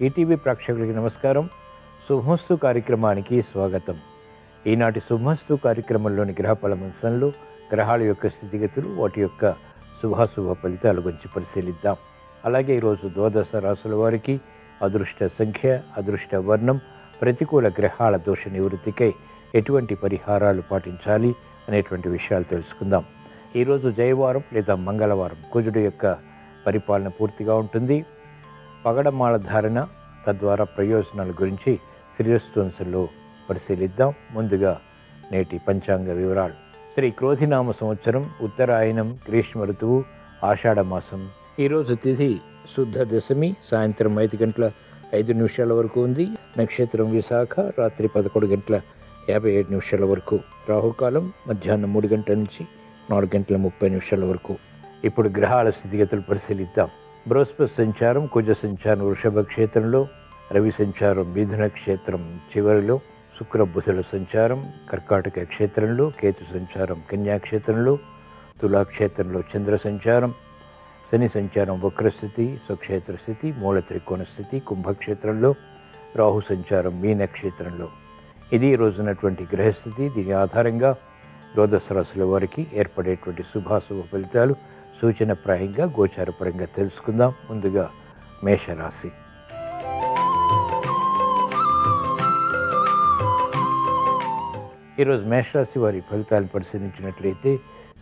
ETV ప్రేక్షకులకి నమస్కారం. శుభమస్తు కార్యక్రమానికి స్వాగతం. ఈనాటి శుభమస్తు కార్యక్రమంలోని గ్రహఫల అంశంలో గ్రహాల యొక్క స్థితిగతులు, వాటి యొక్క శుభాశుభ ఫలితాల గురించి పరిశీలిద్దాం. అలాగే ఈరోజు ద్వాదశ రాశుల వారికి అదృష్ట సంఖ్య, అదృష్ట వర్ణం, ప్రతికూల గ్రహాల దోష నివృత్తికై ఎటువంటి పరిహారాలు పాటించాలి అనేటువంటి విషయాలు తెలుసుకుందాం. ఈరోజు జయవారం లేదా మంగళవారం, కుజుడు యొక్క పరిపాలన పూర్తిగా ఉంటుంది. పగడమాల ధారణ, తద్వారా ప్రయోజనాల గురించి శ్రీరస్తు పరిశీలిద్దాం. ముందుగా నేటి పంచాంగ వివరాలు. శ్రీ క్రోధినామ సంవత్సరం, ఉత్తరాయణం, గ్రీష్మ ఋతువు, ఆషాఢ మాసం. ఈరోజు తిథి శుద్ధ దశమి, సాయంత్రం 5:05 వరకు ఉంది. నక్షత్రం విశాఖ, రాత్రి 11:57 వరకు. రాహుకాలం మధ్యాహ్నం 3 గంటల నుంచి 4:30 వరకు. ఇప్పుడు గ్రహాల స్థితిగతులు పరిశీలిద్దాం. బృహస్పతి సంచారం కుజ సంచారం వృషభ క్షేత్రంలో, రవి సంచారం మిథున క్షేత్రం చివరిలో, శుక్ర బుధుల సంచారం కర్కాటక క్షేత్రంలో, కేతు సంచారం కన్యాక్షేత్రంలో, తులాక్షేత్రంలో చంద్ర సంచారం, శని సంచారం వక్రస్థితి, స్వక్షేత్ర స్థితి, మూల త్రికోణ స్థితి కుంభక్షేత్రంలో, రాహు సంచారం మీనక్షేత్రంలో. ఇది రోజునటువంటి గ్రహస్థితి. దీని ఆధారంగా ద్వాదశ రాశుల వారికి ఏర్పడేటువంటి శుభాశుభ ఫలితాలు సూచనప్రాయంగా గోచారపరంగా తెలుసుకుందాం. ముందుగా మేషరాశి. ఈరోజు మేషరాశి వారి ఫలితాలను పరిశీలించినట్లయితే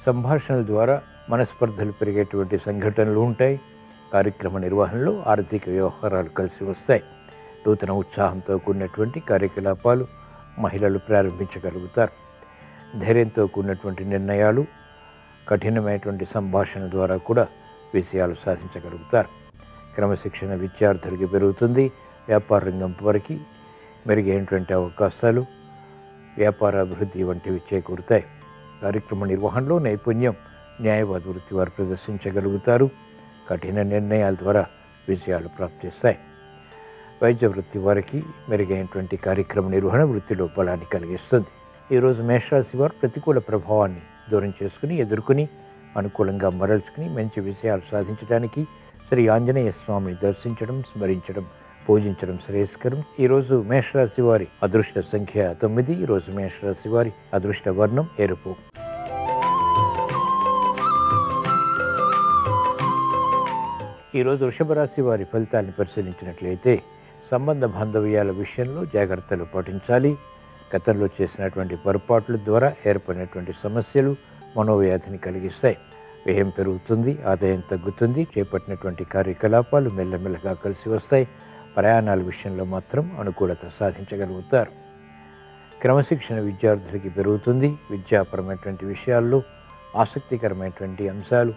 సంభాషణల ద్వారా మనస్పర్ధలు పెరిగేటువంటి సంఘటనలు ఉంటాయి. కార్యక్రమ నిర్వహణలో ఆర్థిక వ్యవహారాలు కలిసి వస్తాయి. నూతన ఉత్సాహంతో కూడినటువంటి కార్యకలాపాలు మహిళలు ప్రారంభించగలుగుతారు. ధైర్యంతో కూడినటువంటి నిర్ణయాలు, కఠినమైనటువంటి సంభాషణ ద్వారా కూడా విజయాలు సాధించగలుగుతారు. క్రమశిక్షణ విద్యార్థులకి పెరుగుతుంది. వ్యాపార రంగం వారికి మెరుగైనటువంటి అవకాశాలు, వ్యాపార అభివృద్ధి వంటివి చేకూరుతాయి. కార్యక్రమ నిర్వహణలో నైపుణ్యం న్యాయవాద వృత్తి వారు ప్రదర్శించగలుగుతారు. కఠిన నిర్ణయాల ద్వారా విజయాలు ప్రాప్తిస్తాయి. వైద్య వృత్తి వారికి మెరుగైనటువంటి కార్యక్రమ నిర్వహణ వృత్తిలో బలాన్ని కలిగిస్తుంది. ఈరోజు మేషరాశి వారు ప్రతికూల ప్రభావాన్ని దూరం చేసుకుని, ఎదుర్కొని, అనుకూలంగా మరల్చుకుని మంచి విజయాలు సాధించడానికి శ్రీ ఆంజనేయ స్వామిని దర్శించడం, స్మరించడం, పూజించడం శ్రేయస్కరం. ఈరోజు మేషరాశి వారి అదృష్ట సంఖ్య 9. ఈరోజు మేషరాశి వారి అదృష్ట వర్ణం ఎరుపు. ఈరోజు వృషభ రాశి వారి ఫలితాలను పరిశీలించినట్లయితే సంబంధ బాంధవ్యాల విషయంలో జాగ్రత్తలు పాటించాలి. గతంలో చేసినటువంటి పొరపాట్ల ద్వారా ఏర్పడినటువంటి సమస్యలు మనోవ్యాధిని కలిగిస్తాయి. వ్యయం పెరుగుతుంది, ఆదాయం తగ్గుతుంది. చేపట్టినటువంటి కార్యకలాపాలు మెల్లమెల్లగా కలిసి వస్తాయి. ప్రయాణాల విషయంలో మాత్రం అనుకూలత సాధించగలుగుతారు. క్రమశిక్షణ విద్యార్థులకి పెరుగుతుంది. విద్యాపరమైనటువంటి విషయాల్లో ఆసక్తికరమైనటువంటి అంశాలు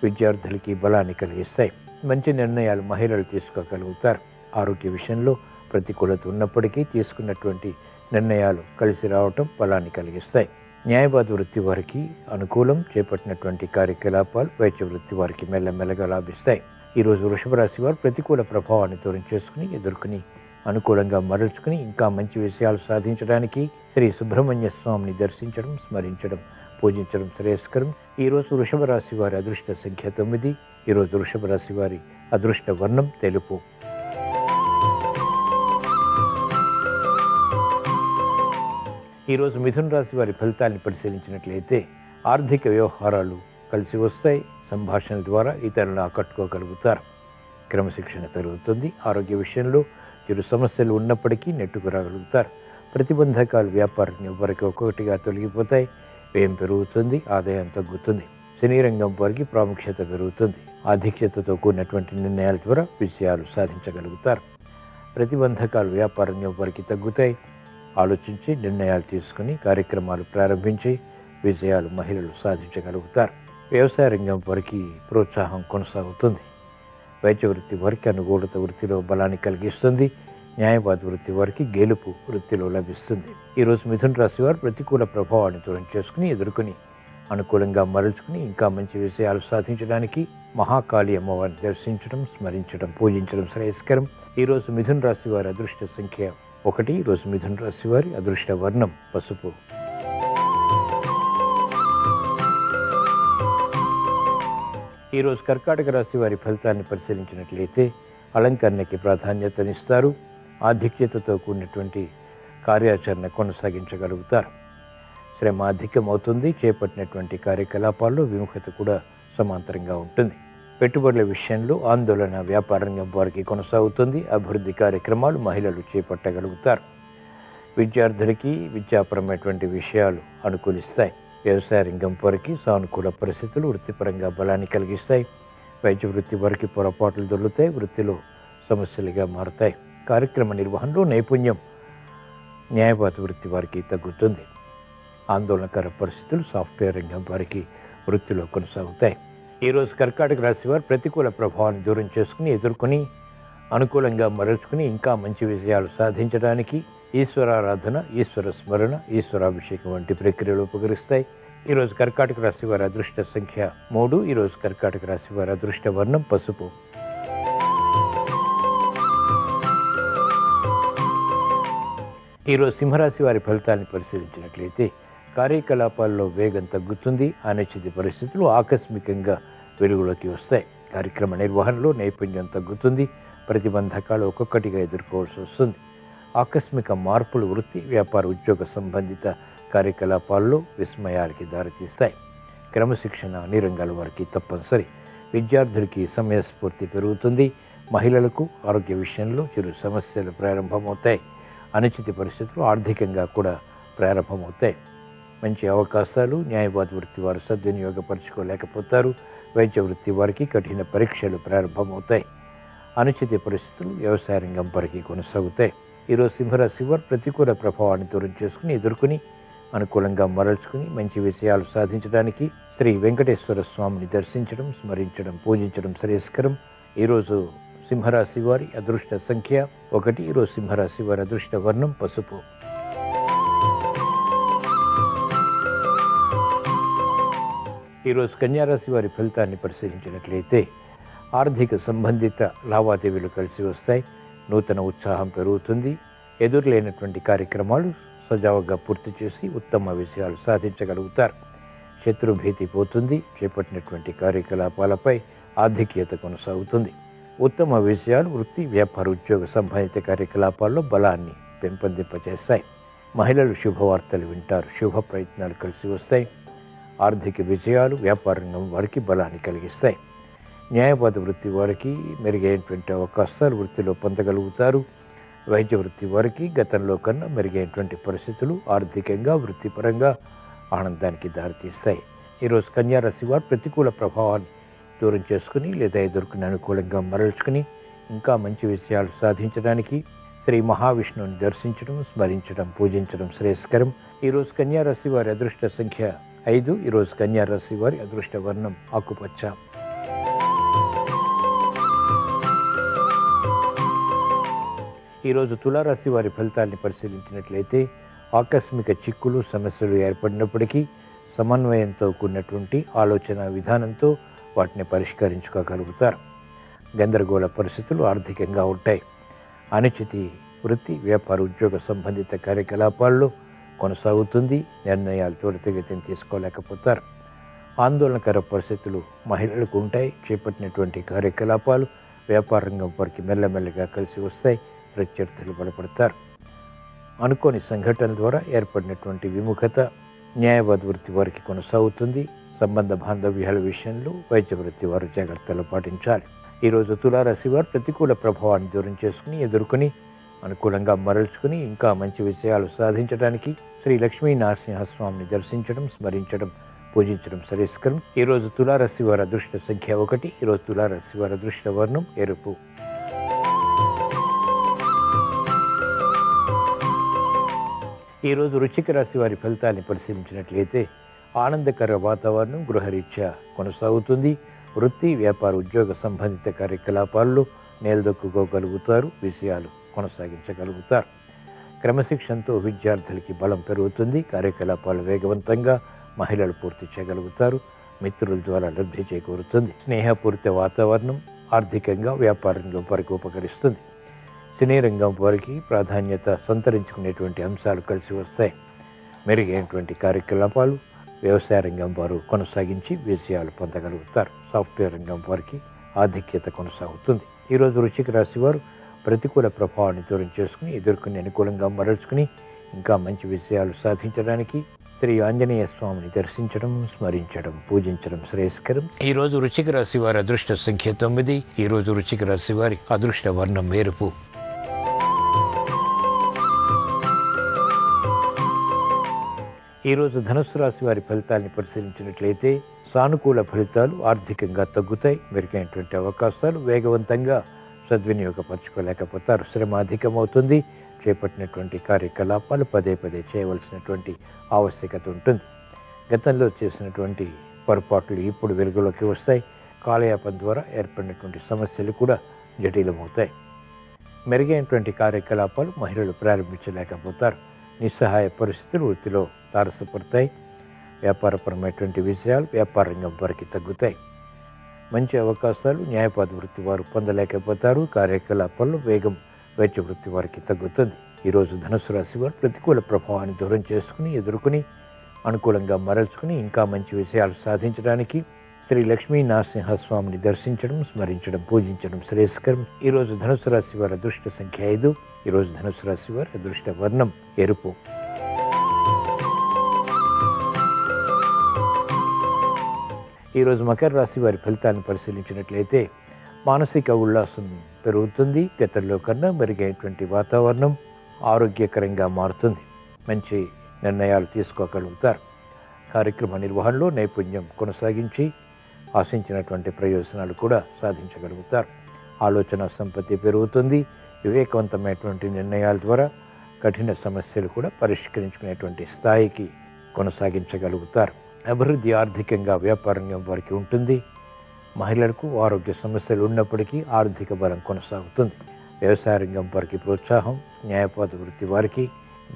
విద్యార్థులకి బలాన్ని కలిగిస్తాయి. మంచి నిర్ణయాలు మహిళలు తీసుకోగలుగుతారు. ఆరోగ్య విషయంలో ప్రతికూలత ఉన్నప్పటికీ తీసుకున్నటువంటి నిర్ణయాలు కలిసి రావటం బలాన్ని కలిగిస్తాయి. న్యాయవాద వృత్తి వారికి అనుకూలం. చేపట్టినటువంటి కార్యకలాపాలు వైద్య వృత్తి వారికి మెల్లమెల్లగా లాభిస్తాయి. ఈరోజు వృషభ రాశి వారు ప్రతికూల ప్రభావాన్ని దూరం చేసుకుని, ఎదుర్కొని, అనుకూలంగా మరల్చుకుని ఇంకా మంచి విషయాలు సాధించడానికి శ్రీ సుబ్రహ్మణ్య స్వామిని దర్శించడం, స్మరించడం, పూజించడం శ్రేయస్కరం. ఈరోజు వృషభ రాశి వారి అదృష్ట సంఖ్య 9. ఈరోజు వృషభ రాశి వారి అదృష్ట వర్ణం తెలుపు. ఈరోజు మిథున రాశి వారి ఫలితాలను పరిశీలించినట్లయితే ఆర్థిక వ్యవహారాలు కలిసి వస్తాయి. సంభాషణల ద్వారా ఇతరులను ఆకట్టుకోగలుగుతారు. క్రమశిక్షణ పెరుగుతుంది. ఆరోగ్య విషయంలో చిరు సమస్యలు ఉన్నప్పటికీ నెట్టుకురాగలుగుతారు. ప్రతిబంధకాలు వ్యాపారం వారికి ఒక్కొక్కటిగా తొలగిపోతాయి. వ్యయం పెరుగుతుంది, ఆదాయం తగ్గుతుంది. సినీ రంగం వారికి ప్రాముఖ్యత పెరుగుతుంది. ఆధిక్యతతో కూడినటువంటి నిర్ణయాల ద్వారా విజయాలు సాధించగలుగుతారు. ప్రతిబంధకాలు వ్యాపార రంగం వారికి తగ్గుతాయి. ఆలోచించి నిర్ణయాలు తీసుకుని కార్యక్రమాలు ప్రారంభించి విజయాలు మహిళలు సాధించగలుగుతారు. వ్యవసాయ రంగం వారికి ప్రోత్సాహం కొనసాగుతుంది. వైద్య వృత్తి వారికి అనుకూలత వృత్తిలో బలాన్ని కలిగిస్తుంది. న్యాయవాద వృత్తి వారికి గెలుపు వృత్తిలో లభిస్తుంది. ఈరోజు మిథున రాశి వారు ప్రతికూల ప్రభావాన్ని దూరం చేసుకుని, ఎదుర్కొని, అనుకూలంగా మరల్చుకుని ఇంకా మంచి విషయాలు సాధించడానికి మహాకాళి అమ్మవారిని దర్శించడం, స్మరించడం, పూజించడం శ్రేయస్కరం. ఈరోజు మిథున రాశి వారి అదృష్ట సంఖ్య 1. ఈరోజు మిథున రాశి వారి అదృష్ట వర్ణం పసుపు. ఈరోజు కర్కాటక రాశి వారి ఫలితాన్ని పరిశీలించినట్లయితే అలంకరణకి ప్రాధాన్యతనిస్తారు. ఆధిక్యతతో కూడినటువంటి కార్యాచరణ కొనసాగించగలుగుతారు. శ్రమ అధికమవుతుంది. చేపట్టినటువంటి కార్యకలాపాల్లో విముఖత కూడా సమాంతరంగా ఉంటుంది. పెట్టుబడుల విషయంలో ఆందోళన వ్యాపార రంగం వారికి కొనసాగుతుంది. అభివృద్ధి కార్యక్రమాలు మహిళలు చేపట్టగలుగుతారు. విద్యార్థులకి విద్యాపరమైనటువంటి విషయాలు అనుకూలిస్తాయి. వ్యవసాయ రంగం వారికి సానుకూల పరిస్థితులు వృత్తిపరంగా బలాన్ని కలిగిస్తాయి. వైద్య వృత్తి వారికి పొరపాట్లు దొరుకుతాయి. వృత్తిలో సమస్యలుగా మారుతాయి. కార్యక్రమ నిర్వహణలో నైపుణ్యం న్యాయవాద వృత్తి వారికి తగ్గుతుంది. ఆందోళనకర పరిస్థితులు సాఫ్ట్వేర్ రంగం వారికి వృత్తిలో కొనసాగుతాయి. ఈరోజు కర్కాటక రాశి వారు ప్రతికూల ప్రభావాన్ని దూరం చేసుకుని ఎదుర్కొని అనుకూలంగా మరల్చుకుని ఇంకా మంచి విజయాలు సాధించడానికి ఈశ్వరారాధన, ఈశ్వర స్మరణ, ఈశ్వరాభిషేకం వంటి ప్రక్రియలు ఉపకరిస్తాయి. ఈరోజు కర్కాటక రాశి వారి అదృష్ట సంఖ్య 3. ఈరోజు కర్కాటక రాశి వారి అదృష్ట వర్ణం పసుపు. ఈరోజు సింహరాశి వారి ఫలితాన్ని పరిశీలించినట్లయితే కార్యకలాపాల్లో వేగం తగ్గుతుంది. అనిశ్చిత పరిస్థితులు ఆకస్మికంగా వెలుగులోకి వస్తాయి. కార్యక్రమ నిర్వహణలో నైపుణ్యం తగ్గుతుంది. ప్రతిబంధకాలు ఒక్కొక్కటిగా ఎదుర్కోవాల్సి వస్తుంది. ఆకస్మిక మార్పులు వృత్తి, వ్యాపార, ఉద్యోగ సంబంధిత కార్యకలాపాల్లో విస్మయాలకి దారితీస్తాయి. క్రమశిక్షణ అన్ని రంగాల వారికి తప్పనిసరి. విద్యార్థులకి సమయస్ఫూర్తి పెరుగుతుంది. మహిళలకు ఆరోగ్య విషయంలో చిరు సమస్యలు ప్రారంభమవుతాయి. అనిశ్చిత పరిస్థితులు ఆర్థికంగా కూడా ప్రారంభమవుతాయి. మంచి అవకాశాలు న్యాయవాద వృత్తి వారు సద్వినియోగపరచుకోలేకపోతారు. వైద్య వృత్తి వారికి కఠిన పరీక్షలు ప్రారంభమవుతాయి. అనిశ్చిత పరిస్థితులు వ్యవసాయ రంగం వారికి కొనసాగుతాయి. ఈరోజు సింహరాశి వారు ప్రతికూల ప్రభావాన్ని దూరం చేసుకుని ఎదుర్కొని అనుకూలంగా మరల్చుకుని మంచి విషయాలు సాధించడానికి శ్రీ వెంకటేశ్వర స్వామిని దర్శించడం, స్మరించడం, పూజించడం శ్రేయస్కరం. ఈరోజు సింహరాశి వారి అదృష్ట సంఖ్య 1. ఈరోజు సింహరాశి వారి అదృష్ట వర్ణం పసుపు. ఈరోజు కన్యారాశి వారి ఫలితాన్ని పరిశీలించినట్లయితే ఆర్థిక సంబంధిత లావాదేవీలు కలిసి వస్తాయి. నూతన ఉత్సాహం పెరుగుతుంది. ఎదురులేనటువంటి కార్యక్రమాలు సజావుగా పూర్తి చేసి ఉత్తమ విజయాలు సాధించగలుగుతారు. శత్రుభీతి పోతుంది. చేపట్టినటువంటి కార్యకలాపాలపై ఆధిక్యత కొనసాగుతుంది. ఉత్తమ విజయాలు వృత్తి, వ్యాపార, ఉద్యోగ సంబంధిత కార్యకలాపాల్లో బలాన్ని పెంపొందింపచేస్తాయి. మహిళలు శుభవార్తలు వింటారు. శుభ ప్రయత్నాలు కలిసి వస్తాయి. ఆర్థిక విజయాలు వ్యాపార రంగం వారికి బలాన్ని కలిగిస్తాయి. న్యాయవాద వృత్తి వారికి మెరుగైనటువంటి అవకాశాలు వృత్తిలో పొందగలుగుతారు. వైద్య వృత్తి వారికి గతంలో కన్నా మెరుగైనటువంటి పరిస్థితులు ఆర్థికంగా, వృత్తిపరంగా ఆనందానికి దారితీస్తాయి. ఈరోజు కన్యారాశి వారు ప్రతికూల ప్రభావాన్ని దూరం చేసుకుని లేదా ఎదుర్కొని అనుకూలంగా మరల్చుకుని ఇంకా మంచి విషయాలు సాధించడానికి శ్రీ మహావిష్ణువుని దర్శించడం, స్మరించడం, పూజించడం శ్రేయస్కరం. ఈరోజు కన్యారాశి వారి అదృష్ట సంఖ్య 5. ఈరోజు కన్యారాశి వారి అదృష్ట వర్ణం ఆకుపచ్చ. ఈరోజు తులారాశి వారి ఫలితాన్ని పరిశీలించినట్లయితే ఆకస్మిక చిక్కులు, సమస్యలు ఏర్పడినప్పటికీ సమన్వయంతో కూడినటువంటి ఆలోచన విధానంతో వాటిని పరిష్కరించుకోగలుగుతారు. గందరగోళ పరిస్థితులు ఆర్థికంగా ఉంటాయి. అనిశ్చితి వృత్తి, వ్యాపార, ఉద్యోగ సంబంధిత కార్యకలాపాల్లో కొనసాగుతుంది. నిర్ణయాలు త్వరితగతిని తీసుకోలేకపోతారు. ఆందోళనకర పరిస్థితులు మహిళలకు ఉంటాయి. చేపట్టినటువంటి కార్యకలాపాలు వ్యాపార రంగం వారికి మెల్లమెల్లగా కలిసి వస్తాయి. ప్రత్యర్థులు బలపడతారు. అనుకోని సంఘటనల ద్వారా ఏర్పడినటువంటి విముఖత న్యాయవాద వృత్తి వారికి కొనసాగుతుంది. సంబంధ బాంధవ్యాల విషయంలో వైద్య వృత్తి వారు జాగ్రత్తలు పాటించాలి. ఈరోజు తులారాశి వారు ప్రతికూల ప్రభావాన్ని దూరం చేసుకుని ఎదుర్కొని అనుకూలంగా మరల్చుకుని ఇంకా మంచి విషయాలు సాధించడానికి శ్రీ లక్ష్మీ నరసింహస్వామిని దర్శించడం, స్మరించడం, పూజించడం శ్రేయస్కరం. ఈరోజు తులారాశి వారి అదృష్ట సంఖ్య 1. ఈరోజు తులారాశి వారి అదృష్ట వర్ణం ఎరుపు. ఈరోజు వృశ్చిక రాశి వారి ఫలితాన్ని పరిశీలించినట్లయితే ఆనందకర వాతావరణం గృహరీత్యా కొనసాగుతుంది. వృత్తి, వ్యాపార, ఉద్యోగ సంబంధిత కార్యకలాపాల్లో నేలదొక్కుకోగలుగుతారు. విషయాలు కొనసాగించగలుగుతారు. క్రమశిక్షణతో విద్యార్థులకి బలం పెరుగుతుంది. కార్యకలాపాలు వేగవంతంగా మహిళలు పూర్తి చేయగలుగుతారు. మిత్రుల ద్వారా లబ్ధి చేకూరుతుంది. స్నేహపూరిత వాతావరణం ఆర్థికంగా, వ్యాపార రంగం వారికి ఉపకరిస్తుంది. సినీ రంగం వారికి ప్రాధాన్యత సంతరించుకునేటువంటి అంశాలు కలిసి వస్తాయి. మెరుగైనటువంటి కార్యకలాపాలు వ్యవసాయ రంగం వారు కొనసాగించి విజయాలు పొందగలుగుతారు. సాఫ్ట్వేర్ రంగం వారికి ఆధిక్యత కొనసాగుతుంది. ఈరోజు వృశ్చిక రాశి వారు ప్రతికూల ప్రభావాన్ని దూరం చేసుకుని ఎదుర్కొని అనుకూలంగా మరల్చుకుని ఇంకా మంచి విజయాలు సాధించడానికి శ్రీ ఆంజనేయ స్వామిని దర్శించడం, స్మరించడం, పూజించడం శ్రేయస్కరం. ఈరోజు వృశ్చిక రాశి వారి అదృష్ట సంఖ్య 9. ఈరోజు వృశ్చిక రాశి వారి అదృష్ట వర్ణం ఎరుపు. ఈరోజు ధనుస్సు రాశి వారి ఫలితాన్ని పరిశీలించినట్లయితే సానుకూల ఫలితాలు ఆర్థికంగా తగ్గుతాయి. మెరుగైనటువంటి అవకాశాలు వేగవంతంగా సద్వినియోగపరచుకోలేకపోతారు. శ్రమ అధికమవుతుంది. చేపట్టినటువంటి కార్యకలాపాలు పదే పదే చేయవలసినటువంటి ఆవశ్యకత ఉంటుంది. గతంలో చేసినటువంటి పొరపాట్లు ఇప్పుడు వెలుగులోకి వస్తాయి. కాలయాపన ద్వారా ఏర్పడినటువంటి సమస్యలు కూడా జటిలమవుతాయి. మెరుగైనటువంటి కార్యకలాపాలు మహిళలు ప్రారంభించలేకపోతారు. నిస్సహాయ పరిస్థితులు వృత్తిలో తారసపడతాయి. వ్యాపారపరమైనటువంటి విషయాలు వ్యాపార రంగం వారికి తగ్గుతాయి. మంచి అవకాశాలు న్యాయవాద వృత్తి వారు పొందలేకపోతారు. కార్యకలాపాల్లో వేగం వైద్య వృత్తి వారికి తగ్గుతుంది. ఈరోజు ధనుసు రాశి వారు ప్రతికూల ప్రభావాన్ని దూరం చేసుకుని ఎదుర్కొని అనుకూలంగా మరల్చుకుని ఇంకా మంచి విషయాలు సాధించడానికి శ్రీ లక్ష్మీ నరసింహస్వామిని దర్శించడం, స్మరించడం, పూజించడం శ్రేయస్కరం. ఈరోజు ధనుసు రాశి వారి అదృష్ట సంఖ్య 5. ఈరోజు ధనుసు రాశి వారి అదృష్ట వర్ణం ఎరుపు. ఈరోజు మకర రాశి వారి ఫలితాన్ని పరిశీలించినట్లయితే మానసిక ఉల్లాసం పెరుగుతుంది. గతంలో కన్నా మెరుగైనటువంటి వాతావరణం ఆరోగ్యకరంగా మారుతుంది. మంచి నిర్ణయాలు తీసుకోగలుగుతారు. కార్యక్రమ నిర్వహణలో నైపుణ్యం కొనసాగించి ఆశించినటువంటి ప్రయోజనాలు కూడా సాధించగలుగుతారు. ఆలోచన సంపత్తి పెరుగుతుంది. వివేకవంతమైనటువంటి నిర్ణయాల ద్వారా కఠిన సమస్యలు కూడా పరిష్కరించుకునేటువంటి స్థాయికి కొనసాగించగలుగుతారు. అభివృద్ధి ఆర్థికంగా వ్యాపార రంగం వారికి ఉంటుంది. మహిళలకు ఆరోగ్య సమస్యలు ఉన్నప్పటికీ ఆర్థిక బలం కొనసాగుతుంది. వ్యవసాయ రంగం వారికి ప్రోత్సాహం, న్యాయవాద వృత్తి వారికి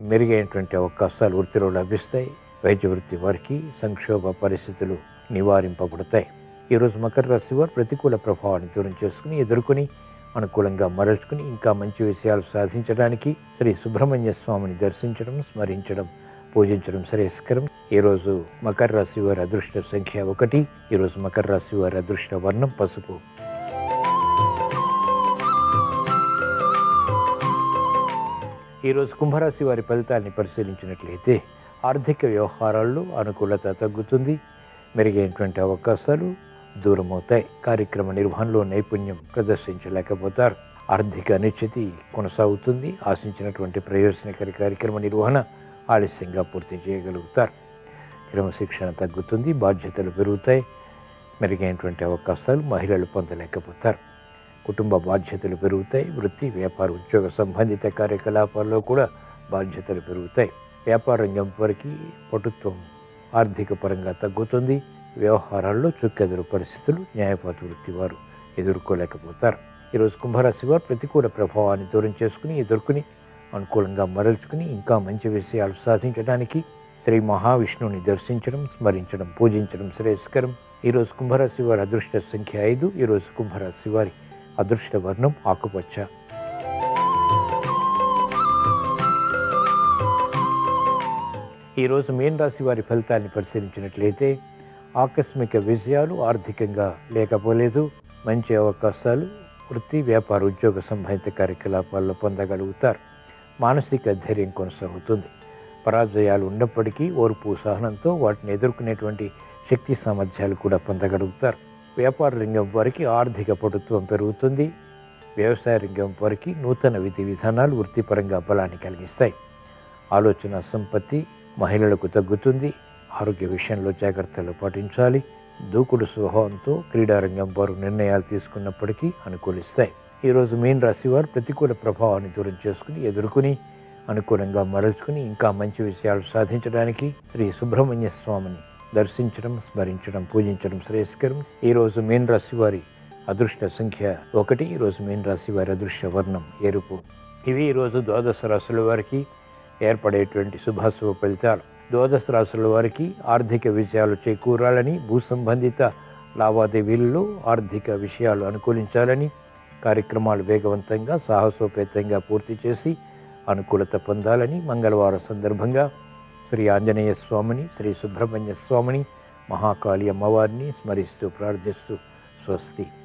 మెరుగైనటువంటి అవకాశాలు వృత్తిలో లభిస్తాయి. వైద్య వృత్తి వారికి సంక్షోభ పరిస్థితులు నివారింపబడతాయి. ఈరోజు మకర రాశి వారు ప్రతికూల ప్రభావాన్ని దూరం చేసుకుని ఎదుర్కొని అనుకూలంగా మరల్చుకుని ఇంకా మంచి విషయాలు సాధించడానికి శ్రీ సుబ్రహ్మణ్య స్వామిని దర్శించడం, స్మరించడం, పూజించడం శ్రేయస్కరం. ఈరోజు మకర రాశి వారి అదృష్ట సంఖ్య 1. ఈరోజు మకర రాశి వారి అదృష్ట వర్ణం పసుపు. ఈరోజు కుంభరాశి వారి ఫలితాన్ని పరిశీలించినట్లయితే ఆర్థిక వ్యవహారాల్లో అనుకూలత తగ్గుతుంది. మెరుగైనటువంటి అవకాశాలు దూరమవుతాయి. కార్యక్రమ నిర్వహణలో నైపుణ్యం ప్రదర్శించలేకపోతారు. ఆర్థిక అనిశ్చితి కొనసాగుతుంది. ఆశించినటువంటి ప్రయోజనకర కార్యక్రమ నిర్వహణ ఆలస్యంగా పూర్తి చేయగలుగుతారు. క్రమశిక్షణ తగ్గుతుంది. బాధ్యతలు పెరుగుతాయి. మెరుగైనటువంటి అవకాశాలు మహిళలు పొందలేకపోతారు. కుటుంబ బాధ్యతలు పెరుగుతాయి. వృత్తి, వ్యాపార, ఉద్యోగ సంబంధిత కార్యకలాపాల్లో కూడా బాధ్యతలు పెరుగుతాయి. వ్యాపార రంగం వారికి పటుత్వం ఆర్థిక పరంగా తగ్గుతుంది. వ్యవహారాల్లో చుక్కెదురు పరిస్థితులు న్యాయవాద వృత్తి వారు ఎదుర్కోలేకపోతారు. ఈరోజు కుంభరాశి వారు ప్రతికూల ప్రభావాన్ని దూరం చేసుకుని ఎదుర్కొని అనుకూలంగా మరల్చుకుని ఇంకా మంచి విషయాలు సాధించడానికి శ్రీ మహావిష్ణువుని దర్శించడం, స్మరించడం, పూజించడం శ్రేయస్కరం. ఈరోజు కుంభరాశి వారి అదృష్ట సంఖ్య 5. ఈరోజు కుంభరాశి వారి అదృష్ట వర్ణం ఆకుపచ్చ. ఈరోజు మీన రాశి వారి ఫలితాన్ని పరిశీలించినట్లయితే ఆకస్మిక విజయాలు ఆర్థికంగా లేకపోలేదు. మంచి అవకాశాలు వృత్తి, వ్యాపార, ఉద్యోగ సంబంధిత కార్యకలాపాల్లో పొందగలుగుతారు. మానసిక ధైర్యం కొనసాగుతుంది. పరాజయాలు ఉన్నప్పటికీ ఓర్పు, సహనంతో వాటిని ఎదుర్కొనేటువంటి శక్తి సామర్థ్యాలు కూడా పొందగలుగుతారు. వ్యాపార రంగం వారికి ఆర్థిక పటుత్వం పెరుగుతుంది. వ్యవసాయ రంగం వారికి నూతన విధి విధానాలు వృత్తిపరంగా బలాన్ని కలిగిస్తాయి. ఆలోచన సంపత్తి మహిళలకు తగ్గుతుంది. ఆరోగ్య విషయంలో జాగ్రత్తలు పాటించాలి. దూకుడు స్వభావంతో క్రీడారంగం వారు నిర్ణయాలు తీసుకున్నప్పటికీ అనుకూలిస్తాయి. ఈరోజు మీన రాశి వారు ప్రతికూల ప్రభావాన్ని దూరం చేసుకుని ఎదుర్కొని అనుకూలంగా మరల్చుకుని ఇంకా మంచి విషయాలు సాధించడానికి శ్రీ సుబ్రహ్మణ్య స్వామిని దర్శించడం, స్మరించడం, పూజించడం శ్రేయస్కరం. ఈరోజు మీన రాశి వారి అదృష్ట సంఖ్య 1. ఈరోజు మీన రాశి వారి అదృష్ట వర్ణం ఎరుపు. ఇవి ఈరోజు ద్వాదశ రాశుల వారికి ఏర్పడేటువంటి శుభాశుభ ఫలితాలు. ద్వాదశ రాశుల వారికి ఆర్థిక విజయాలు చేకూరాలని, భూ సంబంధిత లావాదేవీలలో ఆర్థిక విషయాలు అనుకూలించాలని, కార్యక్రమాలు వేగవంతంగా సాహసోపేతంగా పూర్తి చేసి అనుకూలత పొందాలని మంగళవారం సందర్భంగా శ్రీ ఆంజనేయ స్వామిని, శ్రీ సుబ్రహ్మణ్య స్వామిని, మహాకాళి అమ్మవారిని స్మరిస్తూ ప్రార్థిస్తూ స్వస్తి.